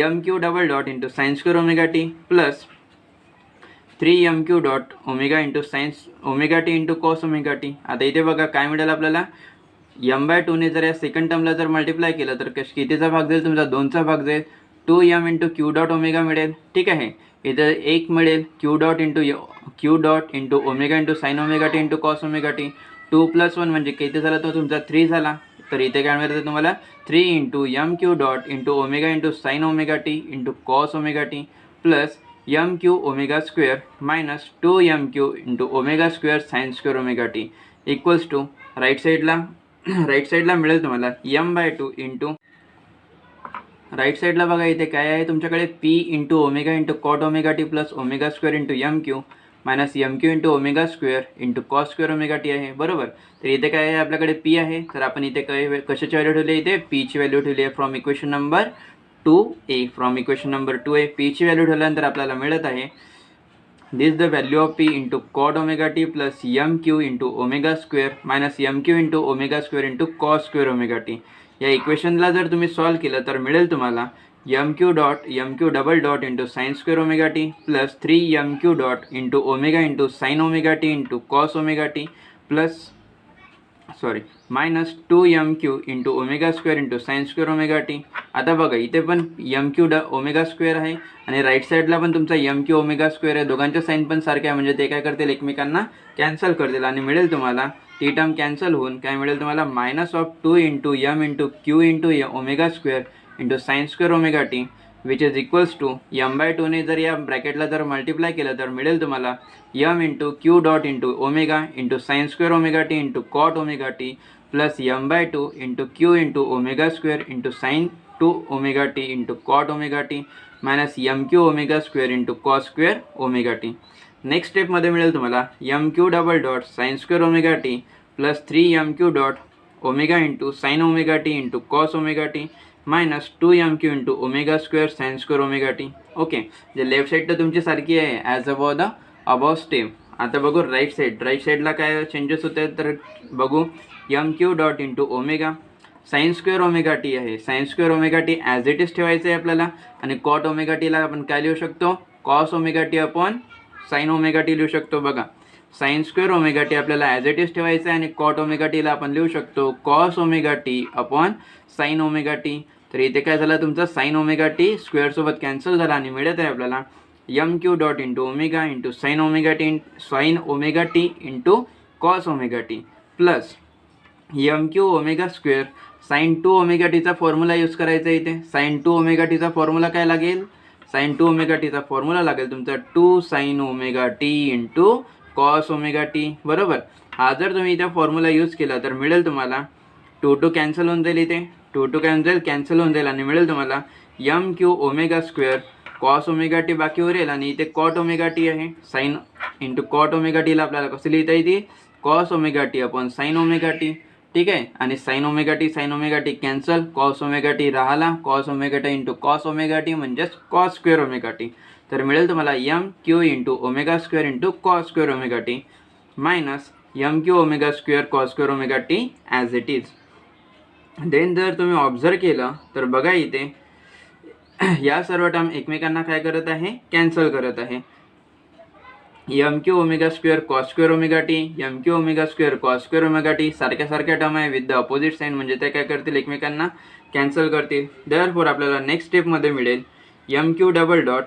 mq double dot into sine square omega T plus 3mq dot omega into sine omega T into cos omega t. आता इथे बघा काय मिळेल आपल्याला, m बाय 2ने जर या सेकंड टर्मला जर मल्टिप्लाय केलं तर कितीचा भाग जाईल तुमचा, 2चा भाग जाईल. 2m into Q dot omega मिळेल, ठीक आहे. इथं 1 मिळेल Q dot into omega into sine omega T into cos omega T. 2 + 1 म्हणजे किती झाला तो तुमचा 3 झाला. तर इथे काय मिळतं तुम्हाला 3 into m q dot into omega into sine omega T into cos omega T plus m q omega square minus 2m³ into omega square sine square omega t equals to right साईडला मिळेल तुम्हाला m/2 इंटू राईट साईडला बघा इथे काय आहे तुमच्याकडे p into omega into cot omega T plus omega square into m³ minus m³ into omega square into cos square omega T आहे बरोबर. तर इथे काय आहे आपल्याकडे p आहे, तर आपण इथे काय कशाची व्हॅल्यू ठेवली आहे, इथे p ची व्हॅल्यू ठेवली आहे from equation number 2a. From equation number 2a p ची व्हॅल्यू ठेवल्यानंतर आपल्याला मिळत आहे this the value of p into cot omega T plus m³ into omega square minus m³ into omega square into cos square omega T. या इक्वेशनला जर तुम्ही सॉल्व केलं तर मिळेल तुम्हाला m³ double dot into sine square omega T plus 3m³ dot into omega into sine omega T into cos omega T plus minus 2m³ into omega square into sine square omega t. आता बघा इथे पण m³ ओमेगा स्क्वेअर आहे आणि राईट साईडला पण तुमचा m³ ओमेगा स्क्वेअर आहे. दोघांच्या साईन पण सारखे आहे, म्हणजे ते काय करतील एकमेकांना कॅन्सल करतील आणि मिळेल तुम्हाला टी टर्म कॅन्सल होऊन काय मिळेल तुम्हाला minus of 2 into m into q into omega square into sine square omega t which is equals to m/2 ने जर या ब्रॅकेटला जर मल्टिप्लाय केलं तर मिळेल तुम्हाला m into Q dot into omega into sine square omega T into cot omega T plus m/2 into q into omega square into sine 2 omega T into cot omega T minus m³ omega square into cos square omega t. Next स्टेपमध्ये मिळेल तुम्हाला m³ double dot sine square omega T plus 3m³ dot omega into sine omega T into cos omega T minus 2m³ into omega square sine square omega t. Okay, जे लेफ्ट साईड तर तुमची सारखी आहे ॲज अबाव स्टेप. आता बघू राईट साईडला काय चेंजेस होत आहेत तर बघू m³ dot into omega sine square omega T आहे, sine square omega T as it is ठेवायचं आहे आपल्याला आणि कॉट ओमेगा टीला आपण काय लिहू शकतो cos omega T upon sine omega T लिहू शकतो. बघा साइन स्क्वेअर ओमेगा टी आपल्याला ॲज इट इज ठेवायचं आहे आणि कॉट ओमेगा टीला आपण लिहू शकतो cos omega T upon sine omega T. तर इथे काय झालं तुमचं साइन ओमेगा टी स्क्वेअरसोबत कॅन्सल झाला आणि मिळत आहे आपल्याला m³ dot into omega into sine omega T into cos omega T plus m³ omega square sign 2 omega टीचा फॉर्म्युला यूज करायचा आहे. इथे साइन 2 ओमेगा टीचा फॉर्म्युला काय लागेल, साइन 2 ओमेगा टीचा फॉर्म्युला लागेल तुमचा 2 sine omega T into cos omega T बरोबर. हा जर तुम्ही इथे फॉर्म्युला यूज केला तर मिळेल तुम्हाला 2 कॅन्सल होऊन जाईल, इथे 2 कॅन्सल होऊन जाईल आणि मिळेल तुम्हाला m³ omega square cos omega T बाकी उरेल आणि इथे कॉट ओमेगा टी आहे. साइन इंटू कॉट ओमेगा टीला आपल्याला कसं लिहिता येते cos omega T upon sine omega T. ठीक आहे, आणि sine omega T cancel, cos omega T राहिला, cos omega T into cos omega T म्हणजेच कॉस स्क्वेअर ओमेगा टी. तर मिळेल तुम्हाला m³ into omega square into cos square omega T minus m³ omega square cos square omega T as it is. Then जर तुम्ही ऑब्झर्व केलं तर बघा इथे या सर्व टर्म एकमेकांना काय करत आहे कॅन्सल करत आहे. m³ omega square cos square omega T m³ omega square cos square omega t सारख्या टर्म आहे विथ द अपोजिट साइन, म्हणजे ते काय करतील एकमेकांना कॅन्सल करतील. देअरफॉर आपल्याला नेक्स्ट स्टेपमध्ये मिळेल m³ डबल डॉट,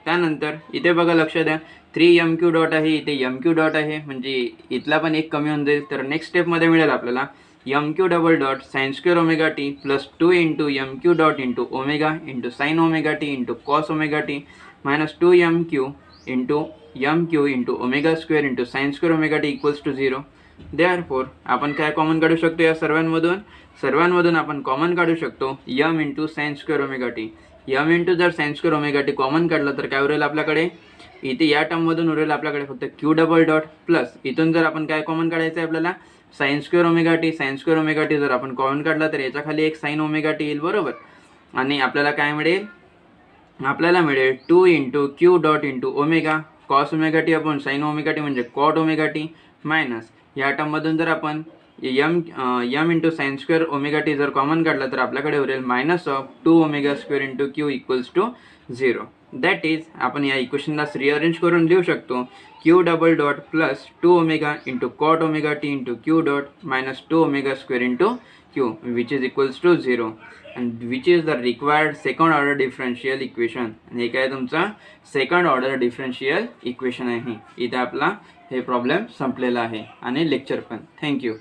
त्यानंतर इथे बघा लक्ष द्या 3m³ डॉट आहे, इथे m³ डॉट आहे म्हणजे इथला पण एक कमी होऊन जाईल. तर नेक्स्ट स्टेपमध्ये मिळेल आपल्याला m³ double dot sine square omega T plus 2 into m³ dot into omega into sine omega T into cos omega T minus 2m³ into m³ into omega square into sine square omega t equals to 0. Therefore आपण काय कॉमन काढू शकतो या सर्वांमधून आपण कॉमन काढू शकतो m into sine square omega T. m into जर sine square omega T common काढलं तर काय उरेल आपल्याकडे, इथे या टर्ममधून उरेल आपल्याकडे फक्त q डबल डॉट प्लस इथून जर आपण काय कॉमन काढायचं आहे आपल्याला साइन स्क्वेअर ओमेगा टी जर आपण कॉमन काढला तर याच्या खाली एक साइन ओमेगा टी येईल बरोबर. आणि आपल्याला काय मिळेल, आपल्याला मिळेल 2 into Q dot into omega cos omega T upon sine omega t म्हणजे कॉट ओमेगा टी मायनस या टर्ममधून जर आपण m into sine square omega t जर कॉमन काढला तर आपल्याकडे उरेल minus of 2 omega square into q equals to 0. That is आपण या इक्वेशनला रिअरेंज करून लिहू शकतो q double dot plus 2 omega into cot omega T into Q dot minus 2 omega square into q which is equals to 0 and which is the required second order differential equation. आणि हे काय तुमचा सेकंड ऑर्डर डिफरन्शियल इक्वेशन आहे. इथे आपला हे प्रॉब्लेम संपलेला आहे आणि लेक्चर पण. थँक्यू.